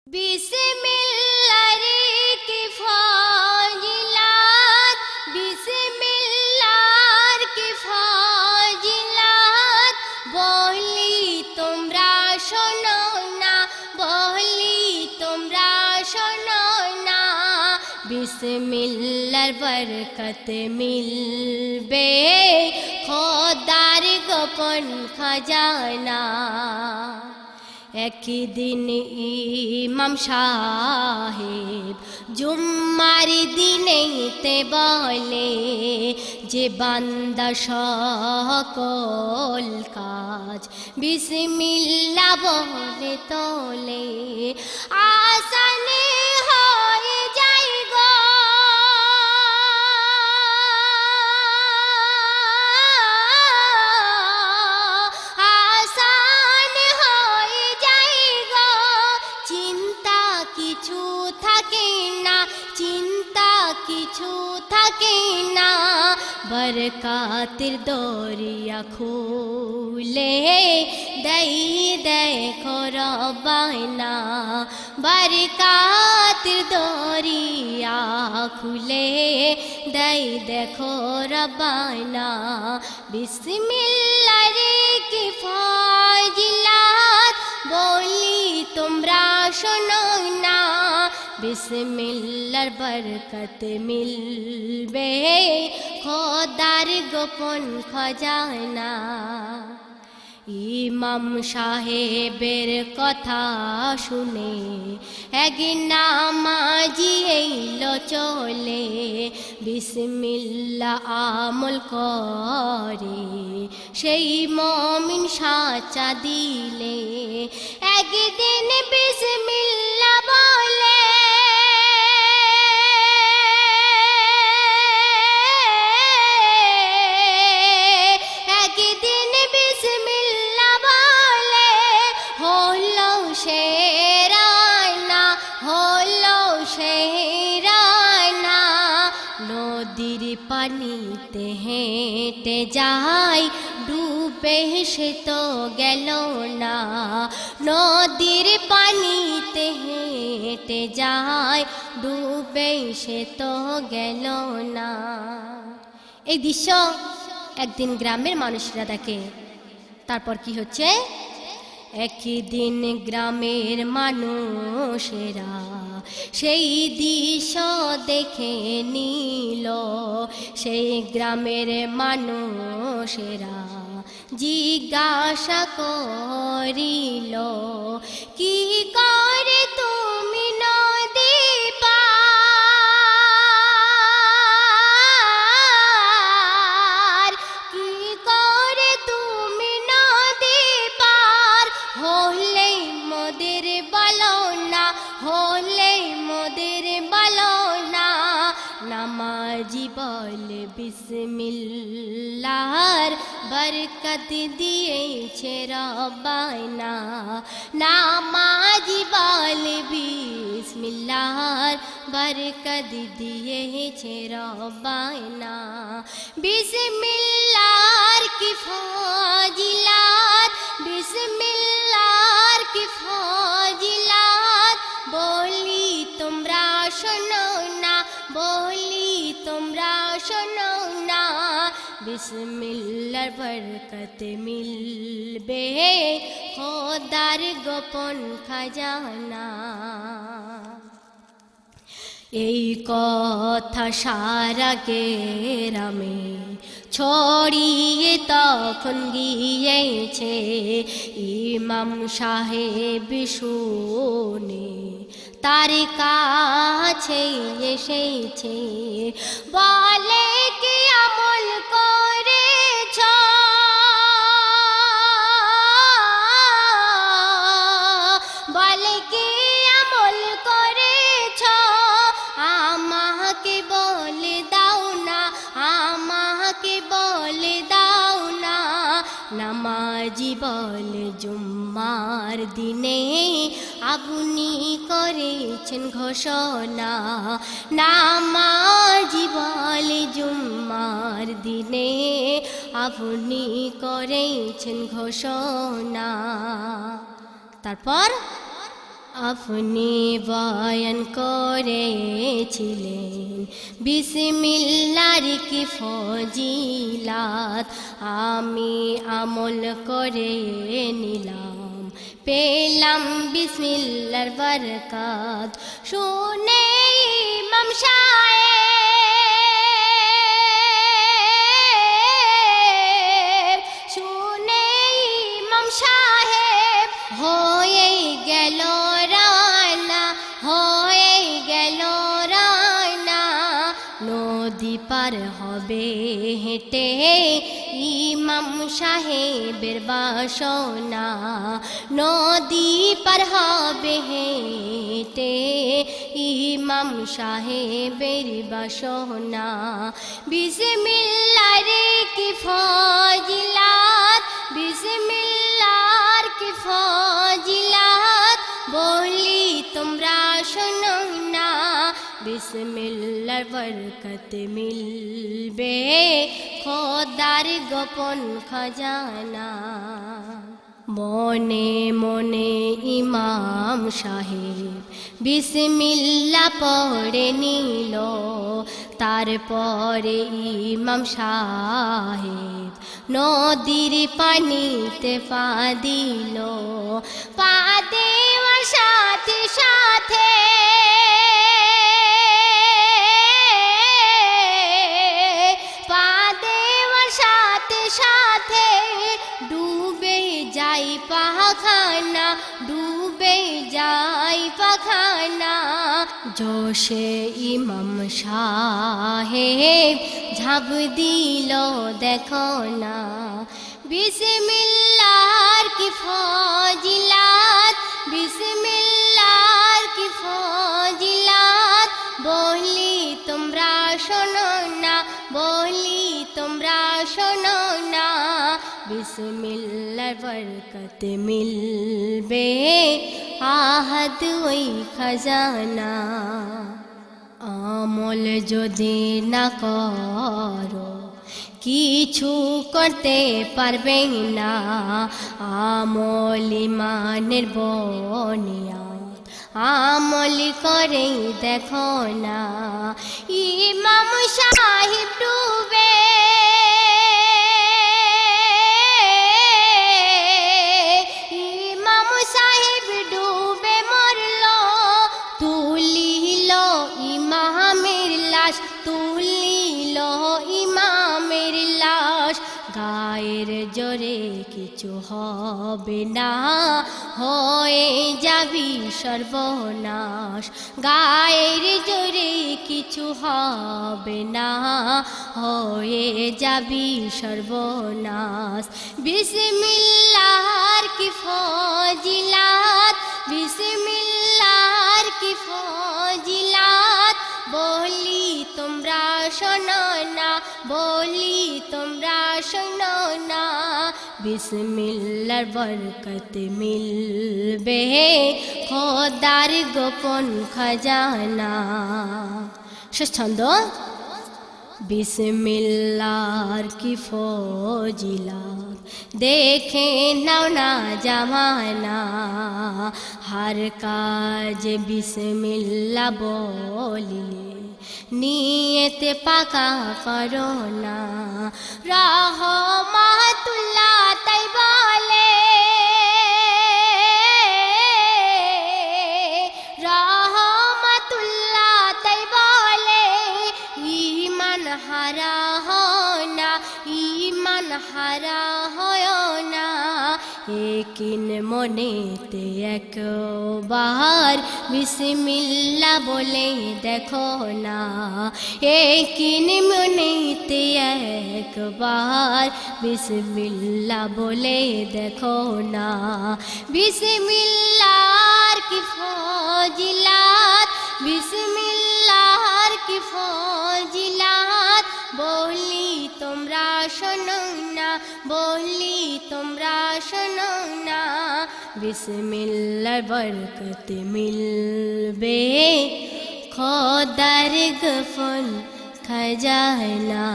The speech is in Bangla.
बिस्मिल्लाह की फाजिलात, बिस्मिल्लाह की फाजिलात, बोली तुमरा शोनो ना, बोली तुमरा शोनो ना। बिस्मिल्लाह बरकत मिलबे खोदार गोपन खजाना। একদিন ইমাম সাহেব জুম্মার দিনেতে বলে যে বান্দা সকল কাজ বিসমিল্লাহ বলে তোলে আসানে হয়ে যায় গো। কিছু থাকে না, চিন্তা কিছু থাকে না, বরকাতের দরিয়া খুলে দেই দেখো রবানা। বরকাতের দরিয়া খুলে দেই দেখো রবানা। বিসমিল্লাহ কি ফাজিলাত, বলি তোমরা শোনো না। বিসমিল্লাহর বরকত মিলবে খোদার গোপন খজানা। ইমাম সাহেবের কথা শুনে এক নামাজি এলো চলে, বিসমিল্লাহ আমল করে সেই মুমিন সাচা দিলে। একদিন বিসমিল্লাহ বলে নদীর পানিতে হেঁটে যায় ডুবে সে তো গেল না। নদীর পানিতে হেঁটে যায় ডুবে সে তো গেল না। এই দৃশ্য একদিন গ্রামের মানুষরা দেখে। তারপর কি হচ্ছে, একদিন গ্রামের মানুষেরা সেই দৃশ্য দেখে নিল। সেই গ্রামের মানুষেরা জিজ্ঞাসা করিল, কি করে তুমি নদী পার, কি করে তুমি নদী পার, হলে মোদের বলো না, হলে মোদের বলো না। নামাজি বলে বিসমিল্লাহর বরকত দিয়েছে রব্বানা। নামাজি বলে বিসমিল্লাহর বরকত দিয়েছে রব্বানা। বিসমিল্লাহর কি ফাজিলাত, বিসমিল্লাহর কি ফাজিলাত, বলি তোমরা শোনো না, বলি তোমরা শোনো না। বিসমিল্লাহর বরকত মিলবে খোদার গোপন খজানা। এই কথা সারা গ্রামে ছড়িয়ে তখন গিয়েছে। ইমাম সাহেব শুনে তার কাছে এসেছে, বলে কি আমল করেছ, বলে কি আমল করেছ, আমাকে বলে দাও না, আমাকে বলে দাও না। নামাজি বলে জুম্মার দিনে আপনি করেছেন ঘোষণা। নামাজি বলে জুম্মার দিনে আপনি করেছেন ঘোষণা। তারপর আপনি বয়ান করেছিলেন বিসমিল্লাহর কি ফজিলাত, আমি আমল করে নিলাম, পেলাম বিসমিল্লাহর বরকত। শুনে ইমাম সাহেব, শুনে ইমাম সাহেব হয়ে গেল রানা, হয়ে গেল রানা। নদী পার হবে হেঁটে ইমাম সাহেবের বাসনা, নদী পার হবে হেঁটে ইমাম সাহেবের বাসনা। বিসমিল্লাহর কি ফজিলাত, বিসমিল্লাহর কি ফজিলাত, বলি তোমরা শোনো না, বিসমিল্লাহর বরকত মিলবে খোদার গোপন খজানা। মনে মনে ইমাম সাহেব বিসমিল্লাহ পড়ে নিল, তারপরে ইমাম সাহেব নদীর পানিতে পা দিল। পা দেওয়ার সাথে সাথে সাথে ডুবে যাই পাখানা, ডুবে যাই পাখানা। জোশে ইমাম সাহেব ঝাঁপ দিল দেখো না, বিসমিল্লাহর কি ফজিলাত, বিসমিল্লাহর কি ফজিলাত, বলি তোমরা শোনো না, বলি তোমরা শোনো না। বিসমিল্লাহর বরকত মিলবে আহাদ ওই খজানা। আমল যদি না করো কিছু করতে পারবে না, আমল ইমানের বুনিয়াদ, আমল করে দেখো না। ইমাম সাহেব ডুবে, ইমাম সাহেব ডুবে মরল, তুলিল ইমামের লাশ, তুলিল ইমামের লাশ। গায়ের জোরে কিছু হবে না, হয়ে যাবি সর্বনাশ, গায়ের জোরে কিছু হবে না, হয়ে যাবি সর্বনাশ। বিসমিল্লাহর কি ফজিলাত, বিসমিল্লাহর কি ফজিলাত, বলি তোমরা শোনো না, বলি তোমরা শোনো না। বিসমিল্লাহর বরকত মিলবে খোদার গোপন খজানা। শেষ ছন্দ। বিসমিল্লাহর কি ফজিলাত দেখে নাও না জামানা, हर काज बिस्मिल्लाह बोलिए नियत पाका करो ना। रहमतुल्लाह तैबाले रहमतुल्लाह तैबाले ईमान हारा हो ना, ईमान हारा हो ना। एकिन मनेते एकबार बिस्मिल्लाह बोले देखो ना, एकिन मनेते एकबार बिस्मिल्लाह बोले देखो ना। बिस्मिल्लाह की फौजिलात, बिस्मिल्लाह की फौजिलात बोली তোমরা শোনো না, বলি তোমরা শোনো না। বিসমিল্লাহর বরকত মিলবে খোদার গোপন খজানা।